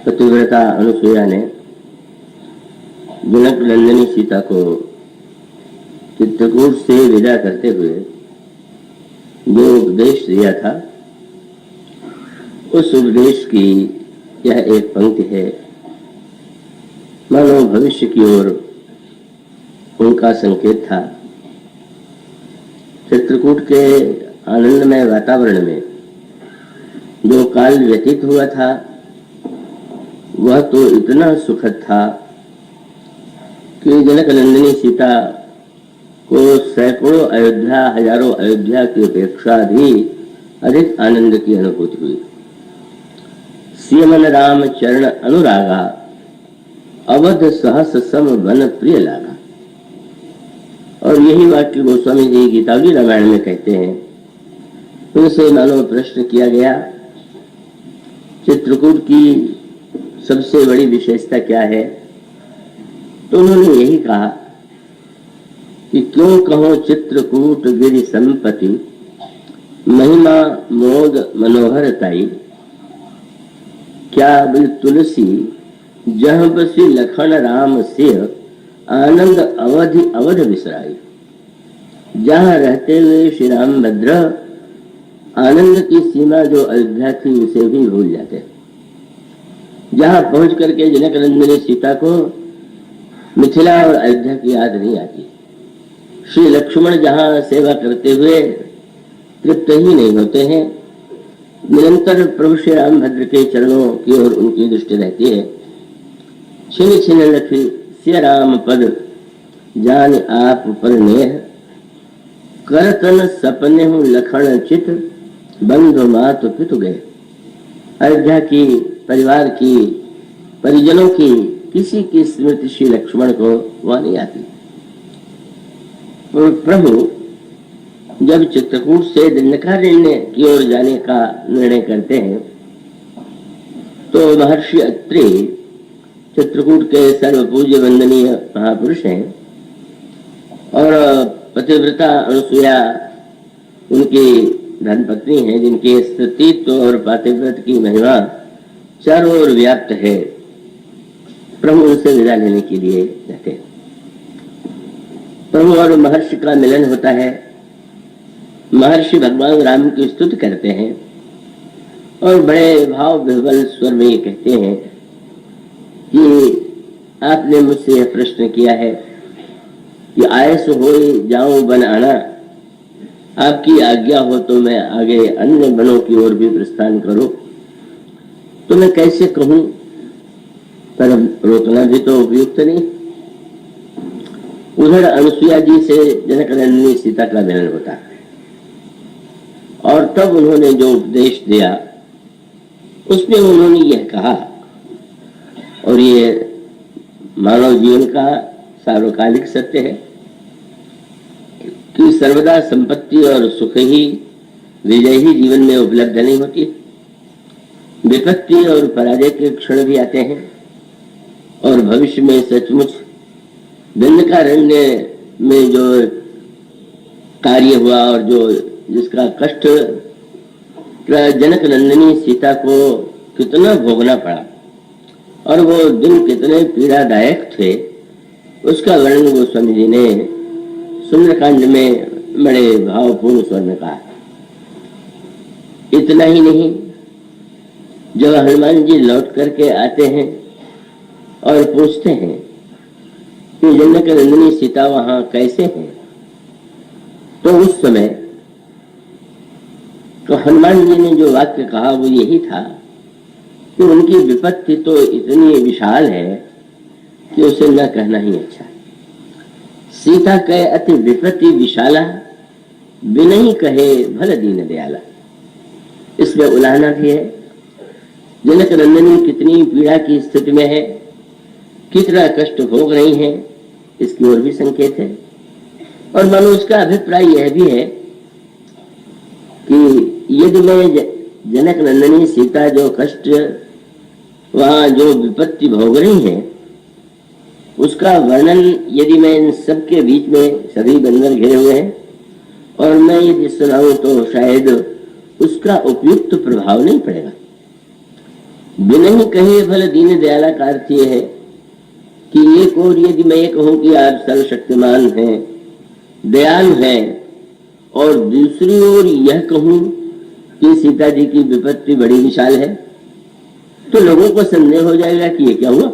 पतिव्रता अनुसुईया ने जनक नंदिनी सीता को चित्रकूट से विदा करते हुए जो उपदेश दिया था, उस उपदेश की यह एक पंक्ति है। मानो भविष्य की ओर उनका संकेत था। चित्रकूट के आनंदमय वातावरण में जो काल व्यतीत हुआ था, वह तो इतना सुखद था कि जनक नंदिनी सीता को सैकड़ों अयोध्या, हजारों अयोध्या की अपेक्षा भी अधिक आनंद की अनुभूति हुई। सियमन राम चरण अनुरागा, अवध सहस सम वन प्रिय लागा। और यही वाक्य गोस्वामी जी गीतावली रामायण में कहते हैं। उनसे मानो प्रश्न किया गया, चित्रकूट की सबसे बड़ी विशेषता क्या है? तो उन्होंने यही कहा कि क्यों कहो चित्रकूट गिरि संपत्ति, महिमा मोद मनोहरताई। क्या बिल तुलसी जह बसी लखन राम सिय, आनंद अवधि अवध विसराई। जहाँ रहते हुए श्री रामभद्र आनंद की सीमा जो अयोध्या थी, उसे भी भूल जाते। जहाँ पहुंच करके जनक नंदिनी सीता को मिथिला और अयोध्या की याद नहीं आती। श्री लक्ष्मण जहाँ सेवा करते हुए तृप्त ही नहीं होते हैं, निरंतर प्रभु श्री रामभद्र के चरणों की ओर उनकी दृष्टि रहती है। छिन छिन लखी सिय राम पद, जान आप पर नेह। करतन सपने हूँ लखन चित, बंधु मातु पितु गए। अयोध्या की, परिवार की, परिजनों की किसी की स्मृति श्री लक्ष्मण को वह नहीं आती। और प्रभु जब चित्रकूट से दंडकारण्य की ओर जाने का निर्णय करते हैं, तो महर्षि अत्रि चित्रकूट के सर्वपूज्य वंदनीय महापुरुष हैं और पतिव्रता अनुसुईया उनकी धर्मपत्नी है, जिनके सतीत्व और पातिव्रत की महिमा चारों ओर व्याप्त है। प्रभु उनसे विदा लेने के लिए जाते हैं। प्रभु और महर्षि का मिलन होता है। महर्षि भगवान राम की स्तुति करते हैं और बड़े भाव विह्वल स्वर में ये कहते हैं कि आपने मुझसे यह प्रश्न किया है कि आयस हो जाऊं बन आना, आपकी आज्ञा हो तो मैं आगे अन्य बनों की ओर भी प्रस्थान करूं, तो मैं कैसे कहूं? पर रोकना भी तो उपयुक्त नहीं। उधर अनुसुईया जी से जनक नंदिनी सीता का मिलन होता है और तब उन्होंने जो उपदेश दिया, उसमें उन्होंने यह कहा, और ये मानव जीवन का सार्वकालिक सत्य है कि सर्वदा संपत्ति और सुख ही, विजय ही जीवन में उपलब्ध नहीं होती। विपत्ति और पराजय के क्षण भी आते हैं और भविष्य में सचमुच दंडकारण्य में जो कार्य हुआ और जो जिसका कष्ट जनक नंदिनी सीता को कितना भोगना पड़ा और वो दिन कितने पीड़ादायक थे, उसका वर्णन गोस्वामी जी ने सुंदरकांड में बड़े भावपूर्ण स्वर में कहा। इतना ही नहीं, जब हनुमान जी लौट करके आते हैं और पूछते हैं कि जनक नंदिनी सीता वहां कैसे हैं, तो उस समय तो हनुमान जी ने जो वाक्य कहा वो यही था कि उनकी विपत्ति तो इतनी विशाल है कि उसे न कहना ही अच्छा। सीता कहे अति विपत्ति विशाला, बिनहि कहे भल दीन दयाला। इसमें उलाहना भी है। जनक नंदिनी कितनी पीड़ा की स्थिति में है, कितना कष्ट भोग रही है, इसकी ओर भी संकेत है। और मनुष्य का अभिप्राय यह भी है कि यदि मैं जनक नंदिनी सीता जो कष्ट, वहां जो विपत्ति भोग रही है, उसका वर्णन यदि मैं इन सबके बीच में, सभी बंदर घिरे हुए हैं, और मैं यदि सुनाऊं तो शायद उसका उपयुक्त प्रभाव नहीं पड़ेगा। बिना ही कहे फल दीन दयाला का अर्थ ये है कि एक और यदि मैं ये कहूं कि आप सर्वशक्तिमान हैं, दयालु हैं, और दूसरी ओर यह कहूं कि सीता जी की विपत्ति बड़ी विशाल है, तो लोगों को संदेह हो जाएगा कि ये क्या हुआ,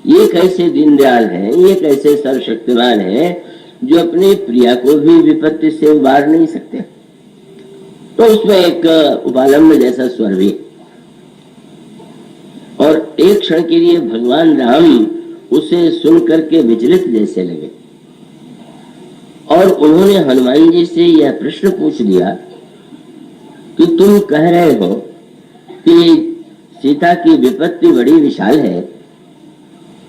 ये कैसे दीनदयाल है, ये कैसे सर्वशक्तिमान है जो अपने प्रिया को भी विपत्ति से उबार नहीं सकते। तो उसमें एक उपालंब जैसा स्वर भी, और एक क्षण के लिए भगवान राम उसे सुन करके विचलित जैसे लगे, और उन्होंने हनुमान जी से यह प्रश्न पूछ दिया कि तुम कह रहे हो कि सीता की विपत्ति बड़ी विशाल है,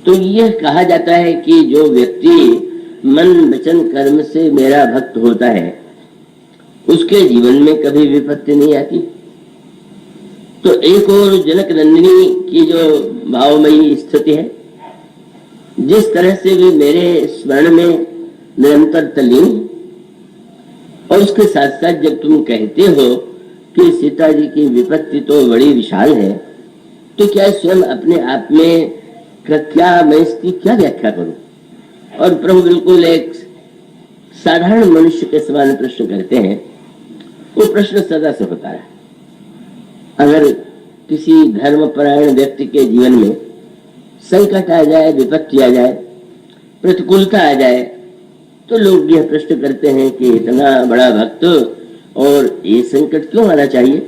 तो यह कहा जाता है कि जो व्यक्ति मन वचन कर्म से मेरा भक्त होता है उसके जीवन में कभी विपत्ति नहीं आती। तो एक और जनक नंदिनी की जो भावमयी स्थिति है, जिस तरह से वे मेरे स्मरण में निरंतर तल्लीन, और उसके साथ साथ जब तुम कहते हो कि सीता जी की विपत्ति तो बड़ी विशाल है, तो क्या स्वयं अपने आप में क्या मैं इसकी क्या व्याख्या करूं। और प्रभु बिल्कुल एक साधारण मनुष्य के समान प्रश्न करते हैं। वो प्रश्न सदा से होता है। अगर किसी धर्मपरायण व्यक्ति के जीवन में संकट आ जाए, विपत्ति आ जाए, प्रतिकूलता आ जाए, तो लोग यह प्रश्न करते हैं कि इतना बड़ा भक्त और ये संकट क्यों आना चाहिए।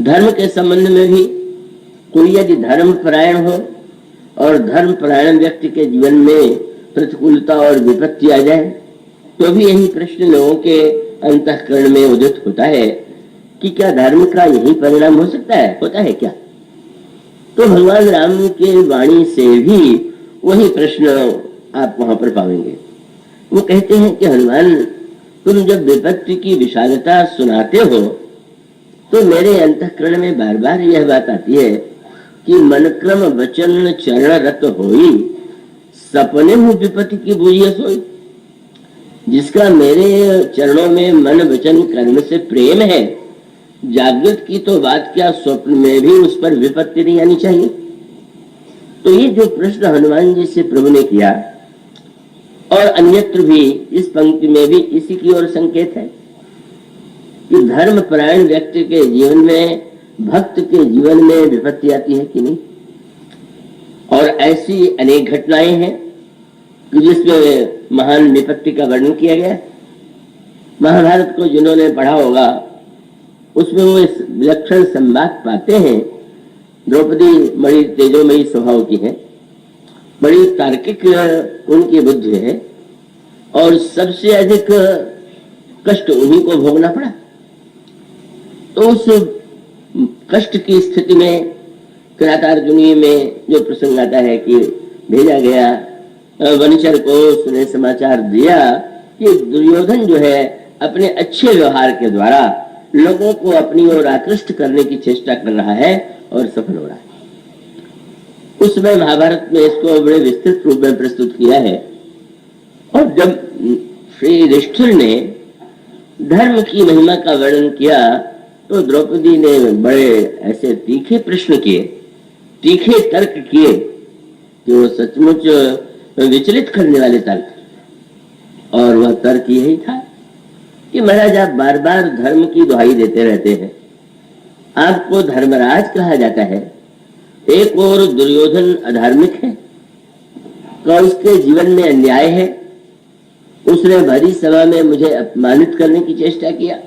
धर्म के संबंध में भी कोई यदि धर्मपरायण हो और धर्मपरायण व्यक्ति के जीवन में प्रतिकूलता और विपत्ति आ जाए, तो भी यही प्रश्न लोगों के अंतःकरण में उदित होता है कि क्या धर्म का यही परिणाम हो सकता है, होता है क्या। तो भगवान राम के वाणी से भी वही प्रश्न आप वहां पर पाएंगे। वो कहते हैं कि हनुमान, तुम जब विपत्ति की विशालता सुनाते हो तो मेरे अंतःकरण में बार बार यह बात आती है कि मन क्रम वचन चरण रत होई, सपने मुँह विपत्ति की बूझिए सोई। जिसका मेरे चरणों में मन वचन कर्म से प्रेम है, जागृत की तो बात क्या, स्वप्न में भी उस पर विपत्ति नहीं आनी चाहिए। तो ये जो प्रश्न हनुमान जी से प्रभु ने किया, और अन्यत्र भी इस पंक्ति में भी इसी की ओर संकेत है कि धर्मपरायण व्यक्ति के जीवन में, भक्त के जीवन में विपत्ति आती है कि नहीं। और ऐसी अनेक घटनाएं हैं जिसमें महान विपत्ति का वर्णन किया गया। महाभारत को जिन्होंने पढ़ा होगा उसमें वो इस विलक्षण संवाद पाते हैं। द्रौपदी बड़ी तेजोमयी स्वभाव की है, बड़ी तार्किक उनकी बुद्धि है, और सबसे अधिक कष्ट उन्हीं को भोगना पड़ा। तो उस कष्ट की स्थिति में किरातार्जुनी में जो प्रसंग आता है कि भेजा गया वनिचर को, उसने समाचार दिया कि दुर्योधन जो है अपने अच्छे व्यवहार के द्वारा लोगों को अपनी ओर आकृष्ट करने की चेष्टा कर रहा है और सफल हो रहा है। उस समय महाभारत में इसको बड़े विस्तृत रूप में प्रस्तुत किया है। और जब श्री युधिष्ठिर ने धर्म की महिमा का वर्णन किया तो द्रौपदी ने बड़े ऐसे तीखे प्रश्न किए, तीखे तर्क किए कि वो सचमुच विचलित करने वाले तर्क। और वह तर्क यही था कि महाराज आप बार बार धर्म की दुहाई देते रहते हैं, आपको धर्मराज कहा जाता है, एक और दुर्योधन अधार्मिक है, क्या उसके जीवन में अन्याय है, उसने भरी सभा में मुझे अपमानित करने की चेष्टा किया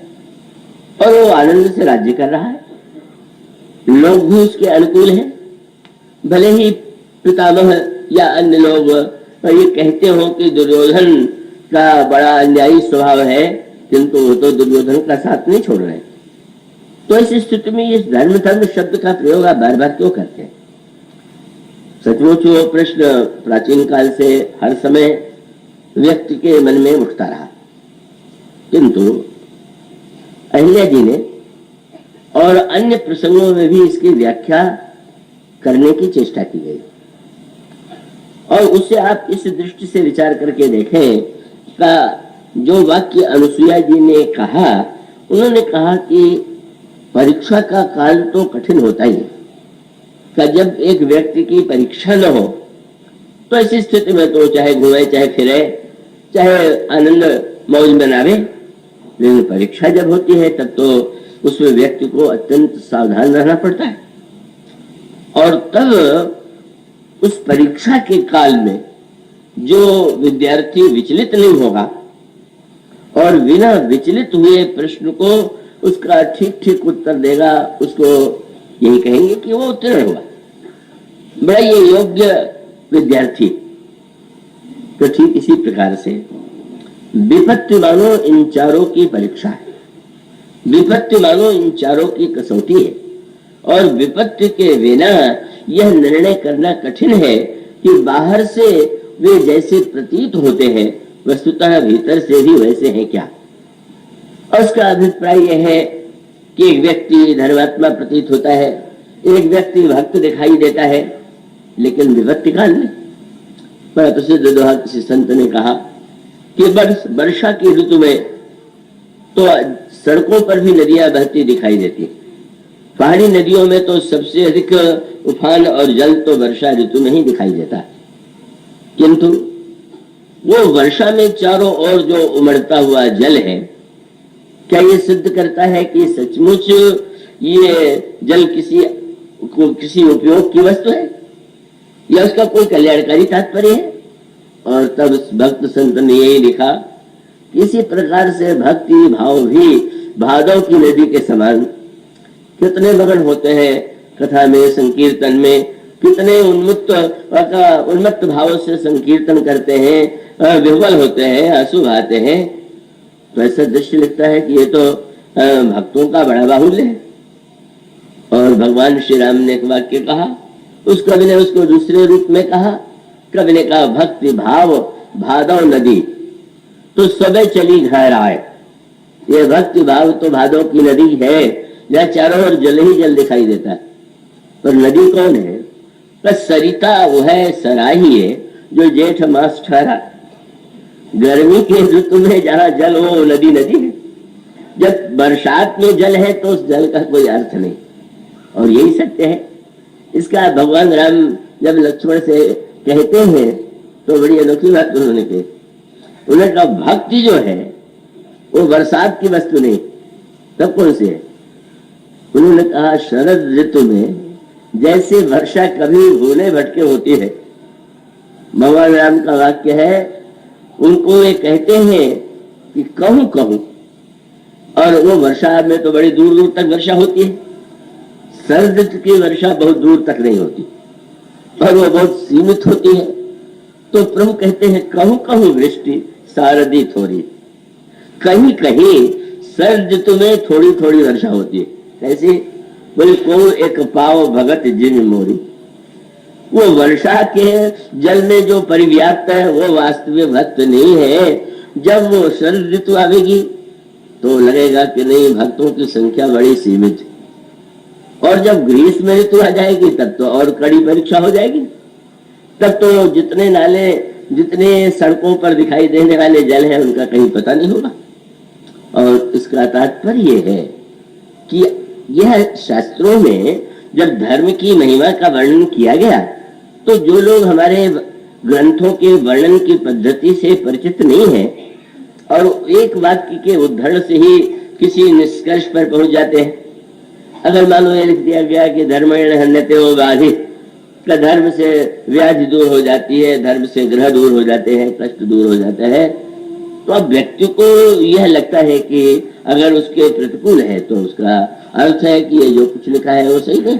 और वो आनंद से राज्य कर रहा है, लोग भी उसके अनुकूल हैं। भले ही पितामह या अन्य लोग ये कहते हो कि दुर्योधन का बड़ा अन्यायी स्वभाव है, किंतु वो तो दुर्योधन का साथ नहीं छोड़ रहे। तो इस स्थिति में इस धर्म धर्म शब्द का प्रयोग आप बार बार क्यों करते हैं। सचमुच वो प्रश्न प्राचीन काल से हर समय व्यक्ति के मन में उठता रहा, किंतु अहिल्या जी ने और अन्य प्रसंगों में भी इसकी व्याख्या करने की चेष्टा की गई। और उससे आप इस दृष्टि से विचार करके देखें का जो वाक्य अनुसुईया जी ने कहा, उन्होंने कहा कि परीक्षा का काल तो कठिन होता ही, का जब एक व्यक्ति की परीक्षा न हो तो ऐसी स्थिति में तो चाहे घूमे, चाहे फिरे, चाहे आनंद मौज मनावे, लेकिन परीक्षा जब होती है तब तो उसमें व्यक्ति को अत्यंत सावधान रहना पड़ता है। और तब उस परीक्षा के काल में जो विद्यार्थी विचलित नहीं होगा और बिना विचलित हुए प्रश्न को उसका ठीक ठीक उत्तर देगा, उसको यही कहेंगे कि वो उत्तीर्ण हुआ, बड़ा ये योग्य विद्यार्थी। तो ठीक इसी प्रकार से विपत्ति मानो इन चारों की परीक्षा है, विपत्ति मानो इन चारों की कसौटी है। और विपत्ति के बिना यह निर्णय करना कठिन है कि बाहर से वे जैसे प्रतीत होते हैं वस्तुतः भीतर से भी वैसे हैं क्या। और उसका अभिप्राय यह है कि एक व्यक्ति धर्मात्मा प्रतीत होता है, एक व्यक्ति भक्त दिखाई देता है, लेकिन विपत्ति काल में बड़ा प्रसिद्ध दोहा किसी संत ने कहा कि वर्षा की ऋतु में तो सड़कों पर भी नदियां बहती दिखाई देती, पहाड़ी नदियों में तो सबसे अधिक उफान और जल तो वर्षा ऋतु में ही दिखाई देता है। किंतु वो वर्षा में चारों ओर जो उमड़ता हुआ जल है, क्या ये सिद्ध करता है कि सचमुच ये जल किसी उपयोग की वस्तु है या उसका कोई कल्याणकारी तात्पर्य है। और तब उस भक्त संत ने यही लिखा, इसी प्रकार से भक्ति भाव भी भादव की नदी के समान, कितने मगन होते हैं कथा में, संकीर्तन में, कितने उन्मत्त भाव से संकीर्तन करते हैं, विह्वल होते हैं, आंसू बहाते हैं। तो ऐसा दृश्य लगता है कि ये तो भक्तों का बड़ा बाहुल्य है। और भगवान श्री राम ने एक वाक्य कहा, उस कवि ने उसको दूसरे रूप में कहा, कवि ने कहा भक्ति भाव भादव नदी तो सबे चली घर आए। ये भक्ति भाव तो भादव की नदी है, जहाँ चारों ओर जल ही जल दिखाई देता है। पर नदी कौन है? बस सरिता वो है, सराही है जो जेठ मास ठहरा। गर्मी के ऋतु में जहाँ जल हो नदी नदी है, जब बरसात में जल है तो उस जल का कोई अर्थ नहीं। और यही सत्य है। इसका भगवान राम जब लक्ष्मण से कहते हैं तो बड़ी अनोखी बात उन्होंने कही। उन्होंने कहा भक्ति जो है वो बरसात की वस्तु नहीं, तब कौन सी है? उन्होंने कहा शरद ऋतु में जैसे वर्षा कभी भूले भटके होती है, भगवान राम का वाक्य है, उनको वे कहते हैं कि कहूं कहूं। और वो वर्षा में तो बड़ी दूर दूर तक वर्षा होती है, शरद ऋतु की वर्षा बहुत दूर तक नहीं होती और वो बहुत सीमित होती है। तो प्रभु कहते हैं कहूं कहूं वृष्टि शारदी थोड़ी, कहीं कहीं शरद ऋतु में थोड़ी थोड़ी वर्षा होती है। कैसे? बोले को एक पाव भगत जिन मोरी। वो वर्षा के जल में जो परिव्याप्त है वो वास्तविक भक्त नहीं है। जब वो शरद ऋतु आवेगी तो लगेगा कि नहीं, भक्तों की संख्या बड़ी सीमित है। और जब ग्रीष्म ऋतु आ जाएगी तब तो और कड़ी परीक्षा हो जाएगी। तब तो जितने नाले, जितने सड़कों पर दिखाई देने वाले जल हैं उनका कहीं पता नहीं होगा। और इसका तात्पर्य है कि यह शास्त्रों में जब धर्म की महिमा का वर्णन किया गया तो जो लोग हमारे ग्रंथों के वर्णन की पद्धति से परिचित नहीं है और एक वाक्य के उद्धरण से ही किसी निष्कर्ष पर पहुंच जाते हैं। अगर मानो ये लिख दिया गया कि धर्मेण हन्यते वो व्याधि, का धर्म से व्याधि दूर हो जाती है, धर्म से ग्रह दूर हो जाते हैं, कष्ट दूर हो जाता है, तो अब व्यक्ति को यह लगता है कि अगर उसके प्रतिकूल है तो उसका अर्थ है कि ये जो कुछ लिखा है वो सही नहीं।